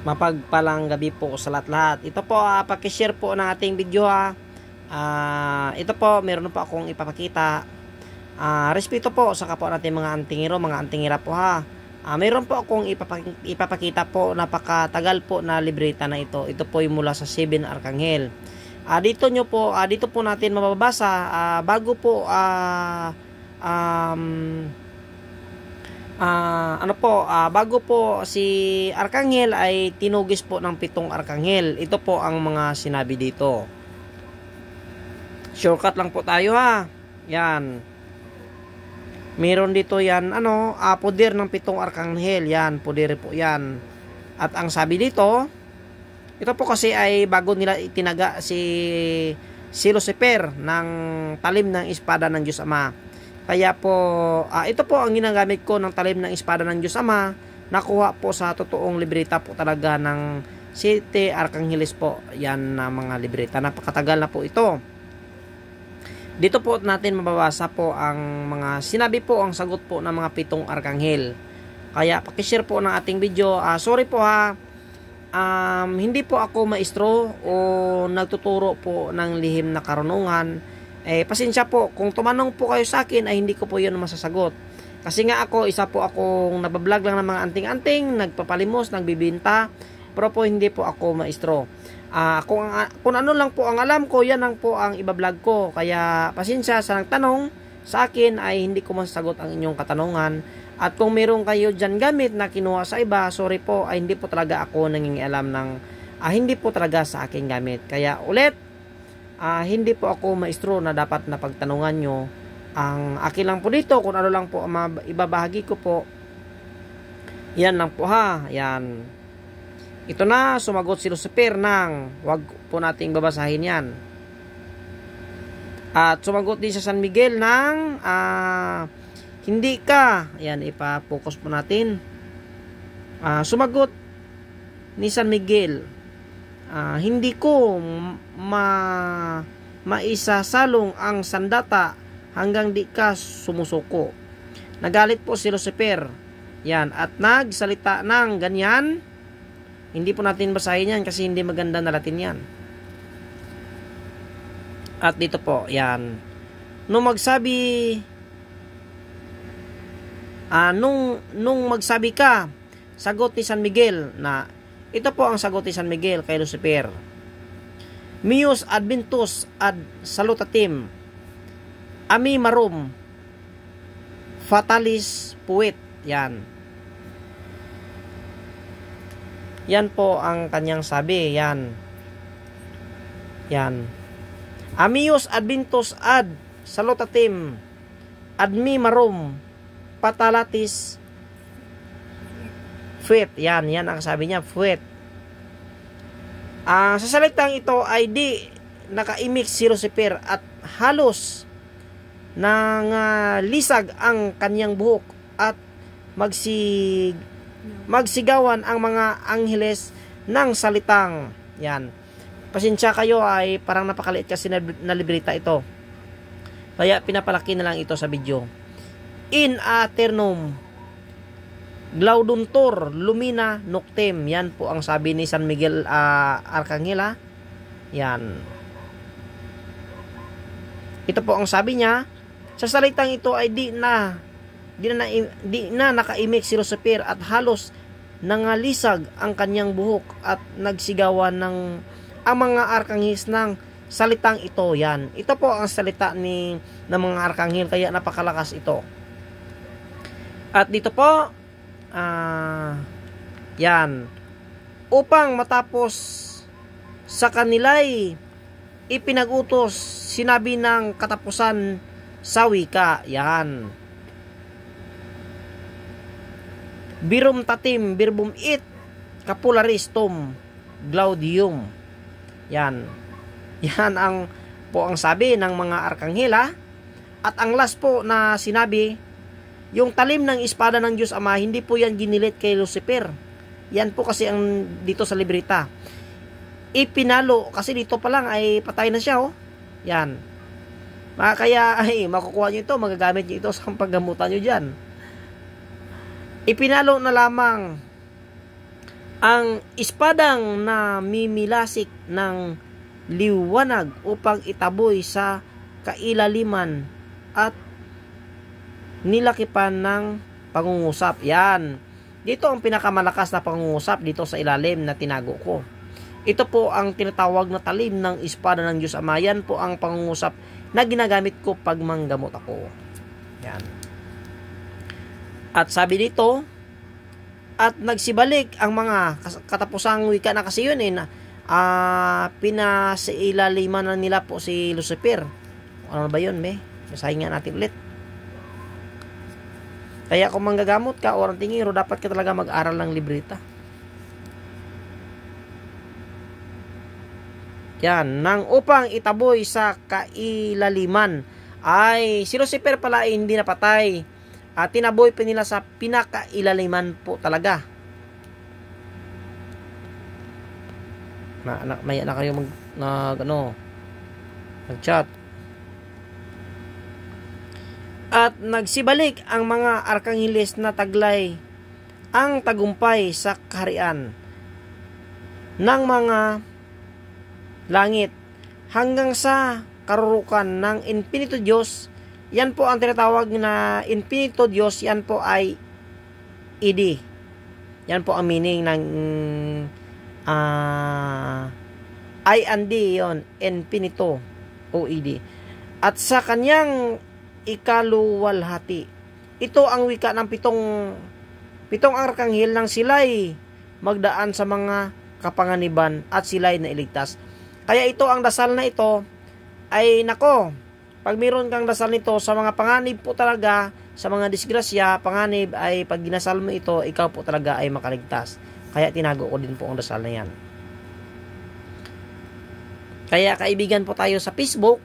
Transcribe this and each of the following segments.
Mapagpalang gabi po sa lahat-lahat. Ito po, pakishare po ng ating video ha. Ito po, meron po akong ipapakita. Respeto po sa kapwa natin mga antingero, mga antingera po ha. Meron po akong ipapakita po, napakatagal po na libreta na ito. Ito po yung mula sa 7 Arkanghel. Dito po natin mababasa bago po bago po si Arkanghel ay tinugis po ng 7 Arkanghel. Ito po ang mga sinabi dito. Shortcut lang po tayo ha. Yan. Meron dito yan, poder ng 7 Arkanghel. Yan, poder po yan. At ang sabi dito, ito po kasi ay bago nila itinaga si Lucifer ng talim ng espada ng Diyos Ama. Kaya po, ito po ang ginagamit ko ng talim ng espada ng Diyos Ama. Nakuha po sa totoong libreta po talaga ng 7 Arkangeles po. Yan na mga libreta. Napakatagal na po ito. Dito po natin mababasa po ang mga sinabi po, ang sagot po ng mga 7 Arkanghel. Kaya pakishare po ng ating video. Sorry po ha. Hindi po ako maestro o nagtuturo po ng lihim na karunungan. Pasensya po, kung tumanong po kayo sa akin ay hindi ko po yun masasagot. Kasi nga isa po akong nabablog lang ng mga anting-anting, nagpapalimos, nagbibinta, pero po hindi po ako maestro. Kung ano lang po ang alam ko, yan lang po ang ibablog ko. Kaya pasensya sa nagtanong sa akin ay hindi ko masasagot ang inyong katanungan. At kung meron kayo dyan gamit na kinuha sa iba, sorry po, ay hindi po talaga ako nangingialam ng hindi po talaga sa akin gamit. Kaya ulit, hindi po ako maestro na dapat na pagtanungan nyo. Ang akin lang po dito, kung ano lang po ang ibabahagi ko po, yan lang po ha. Yan. Ito na, sumagot si Lucifer ng, wag po nating babasahin yan. At sumagot din sa San Miguel ng, hindi ka. Yan, ipa-focus po natin. Sumagot ni San Miguel, hindi ko maisasalong ang sandata hanggang di ka sumusuko. Nagalit po si Lucifer. Yan, at nagsalita ng ganyan. Hindi po natin basahin yan kasi hindi maganda na Latin yan. At dito po, yan. Nung magsabi ka, sagot ni San Miguel na, ito po ang sagot ni San Miguel kay Lucifer. Mius adventus ad salutatim, ami marum, fatalis puit. Yan. Yan po ang kanyang sabi. Yan. Yan. Amius adventus ad salutatim, admi marum, patalatis fuet. Yan ang sabi niya, fuet. Sa salitang ito ay di nakaimik si Lucifer at halos nang lisag ang kanyang buhok at magsigawan ang mga angheles ng salitang yan. Pasensya kayo, ay parang napakaliit kasi na libreta ito. Kaya pinapalaki na lang ito sa video. In aeternum glauduntur lumina noctem. Yan po ang sabi ni San Miguel Arkanghel. Yan. Ito po ang sabi niya. Sa salitang ito ay di na nakaimik si Lucifer at halos nangalisag ang kanyang buhok at nagsigawan ng ang mga arkanghel ng salitang ito. Yan. Ito po ang salita ng mga arkanghel, kaya napakalakas ito. At dito po, yan, upang matapos sa kanila'y ipinag-utos, sinabi ng katapusan sa wika. Yan. Birum tatim, birbum it, capularistum, glaudium. Yan. Yan po ang sabi ng mga arkanghel. At ang last po na sinabi, yung talim ng espada ng Diyos Ama, hindi po yan ginilit kay Lucifer. Yan po kasi ang dito sa libreta. Ipinalo, kasi dito pa lang ay patay na siya. Yan. Kaya makukuha nyo ito, magagamit nyo ito sa paggamutan nyo dyan. Ipinalo na lamang ang espadang na mimilasik ng liwanag upang itaboy sa kailaliman at nilakipan ng pangungusap. Yan. Dito ang pinakamalakas na pangungusap dito sa ilalim na tinago ko. Ito po ang tinatawag na talim ng espada ng Diyos Ama. Yan po ang pangungusap na ginagamit ko pag manggamot ako. Yan. At sabi dito, at nagsibalik ang mga katapusang wika na kasi yun pinasiilaliman na nila po si Lucifer. Ano ba yun, basahin nga natin ulit. Kaya kung manggagamot ka o ang tingiro, dapat ka talaga mag-aral ng libreta. Yan, nang upang itaboy sa kailaliman. Ay, si Lucifer pala ay hindi napatay. At tinaboy pa nila sa pinakailaliman po talaga. Maya na kayo mag-chat. At nagsibalik ang mga arkangheles na taglay ang tagumpay sa kaharian ng mga langit hanggang sa karurukan ng Infinito Diyos. Yan po ang tinatawag na Infinito Diyos. Yan po ay ID. Yan po ang meaning ng I and D, yon, Infinito o ID. At sa kanyang ikaluwalhati. Ito ang wika ng pitong arkanghel nang sila'y magdaan sa mga kapanganiban at sila'y nailigtas. Kaya ito ang dasal na ito ay nako, pag mayroon kang dasal nito sa mga panganib po talaga, sa mga disgrasya, panganib ay pag ginasal mo ito, ikaw po talaga ay makaligtas. Kaya tinago ko din po ang dasal na yan. Kaya kaibigan po tayo sa Facebook,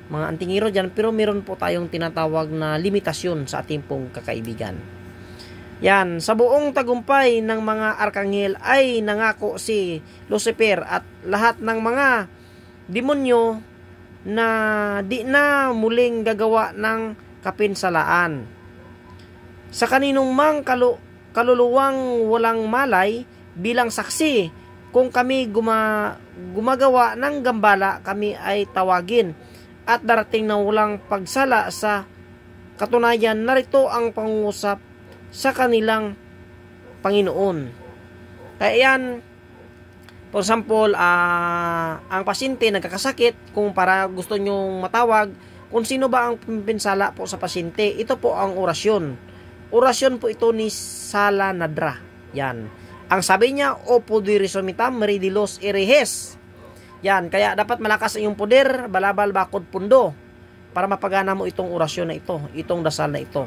mga antingiro dyan, pero meron po tayong tinatawag na limitasyon sa ating pong kakaibigan. Yan, sa buong tagumpay ng mga arkanghel ay nangako si Lucifer at lahat ng mga demonyo na di na muling gagawa ng kapinsalaan. Sa kaninong mang kaluluwang walang malay bilang saksi, kung kami gumagawa ng gambala, kami ay tawagin at darating na walang pagsala sa katunayan. Narito ang pangungusap sa kanilang Panginoon. Kaya yan, for example, ang pasyente nagkakasakit, kung para gusto nyong matawag kung sino ba ang pinsala po sa pasyente, ito po ang orasyon. Orasyon po ito ni Sala Nadra. Yan. Ang sabi niya, o pudirisomitam meridilos irihes. Yan, kaya dapat malakas ang iyong poder, balabal bakod pundo, para mapagana mo itong orasyon na ito, itong dasal na ito.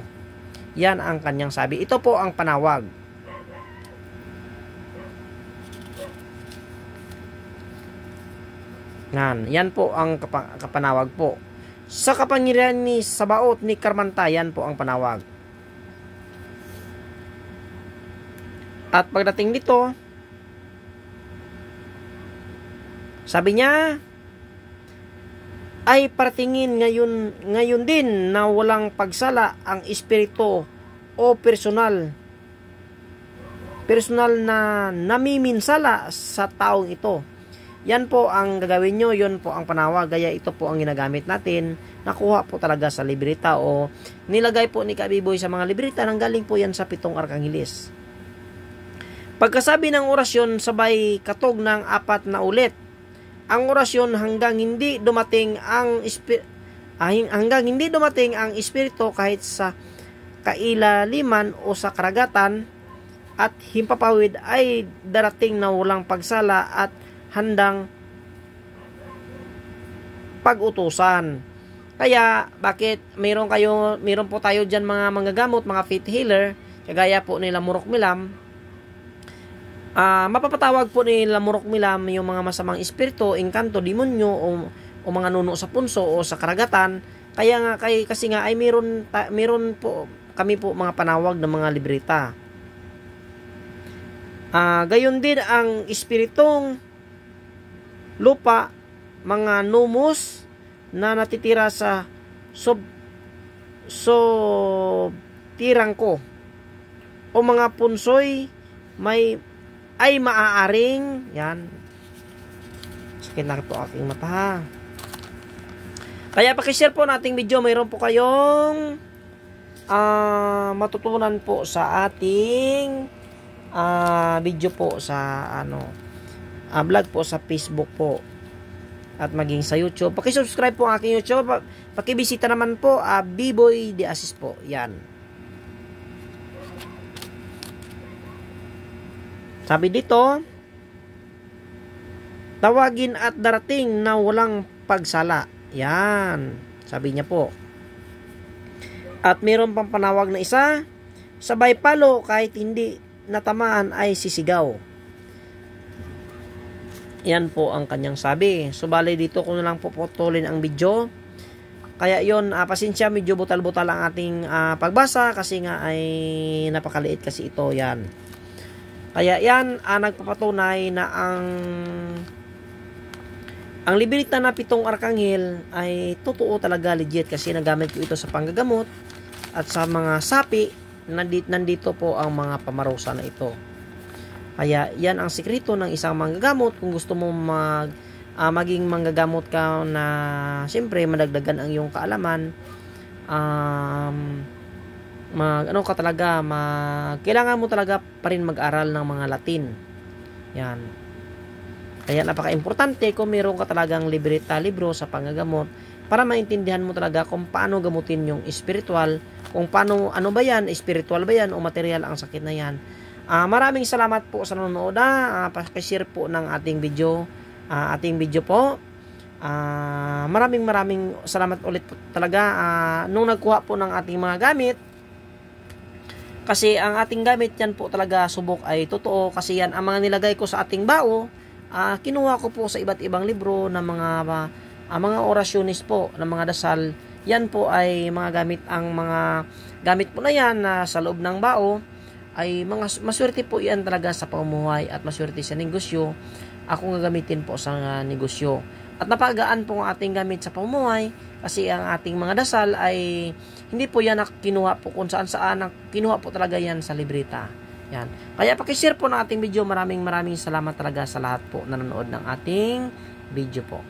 Yan ang kanyang sabi. Ito po ang panawag. Yan po ang kapanawag po. Sa kapangyarihan ni Sabaot ni Karmanta, yan po ang panawag. At pagdating dito, sabi niya, ay partingin ngayon din na walang pagsala ang espiritu o personal na namiminsala sa taong ito. Yan po ang gagawin nyo, yun po ang panawag. Gaya ito po ang ginagamit natin. Nakuha po talaga sa libreta o nilagay po ni Kabiboy sa mga libreta. Nanggaling po yan sa 7 arkangheles. Pagkasabi ng orasyon, sabay katog ng 4 na ulit. Ang orasyon hanggang hindi dumating ang espiritu kahit sa kailaliman o sa karagatan at himpapawid ay darating na walang pagsala at handang pag-utusan. Kaya bakit meron po tayo diyan mga manggagamot, mga faith healer, kagaya po nila Murok Milam. Mapapatawag po nila Murok Milam yung mga masamang espiritu, engkanto, demonyo o mga nuno sa punso o sa karagatan. Kaya nga kasi nga ay meron po kami po mga panawag ng mga libreta. Gayon din ang espiritong lupa, mga numos na natitira sa tirangko o mga punsoy ay maaaring, yan, sakit na po aking mata ha. Kaya pakishare po nating video, mayroon po kayong matutunan po sa ating video po sa vlog po sa Facebook po at maging sa YouTube. Paki-subscribe po ang aking YouTube. Paki-bisita naman po B-Boy De Asis po. Yan. Sabi dito, tawagin at darating na walang pagsala. Yan. Sabi niya po. At mayroon pang panawag na isa, sabay palo kahit hindi natamaan ay sisigaw. Yan po ang kanyang sabi. So bali dito ko na lang puputulin ang video. Kaya yon, pasensya, medyo butal-butal ang ating pagbasa kasi nga ay napakaliit kasi ito. Yan. Kaya yan nagpapatunay na ang libreta na 7 arkanghel ay totoo talaga, legit, kasi nagamit ko ito sa panggagamot at sa mga sapi. Nandito po ang mga pamarusa na ito. Kaya yan ang sikreto ng isang manggagamot. Kung gusto mo maging manggagamot ka na siyempre madagdagan ang iyong kaalaman, kailangan mo talaga pa rin mag-aral ng mga Latin. Yan. Kaya napaka-importante kung meron ka talagang libro sa panggagamot para maintindihan mo talaga kung paano gamutin yung spiritual, kung paano, ano ba yan, spiritual ba yan o material ang sakit na yan. Maraming salamat po sa nanonood. Pakishare po ng ating video po. Maraming salamat ulit po talaga nung nagkuha po ng ating mga gamit. Kasi ang ating gamit yan po talaga, subok ay totoo, kasi yan ang mga nilagay ko sa ating bao. Kinuha ko po sa iba't ibang libro ng mga orasyonis po, ng mga dasal. Yan po ay mga gamit, ang mga gamit po na yan sa loob ng bao ay mga maswerte po yan talaga sa pamumuhay at maswerte sa negosyo. Ako gagamitin po sa negosyo. At napagaan po ang ating gamit sa pamumuhay kasi ang ating mga dasal ay hindi po yan kinuha po kung saan kinuha po talaga yan sa libreta. Yan. Kaya pakishare po ng ating video. Maraming salamat talaga sa lahat po na nanonood ng ating video po.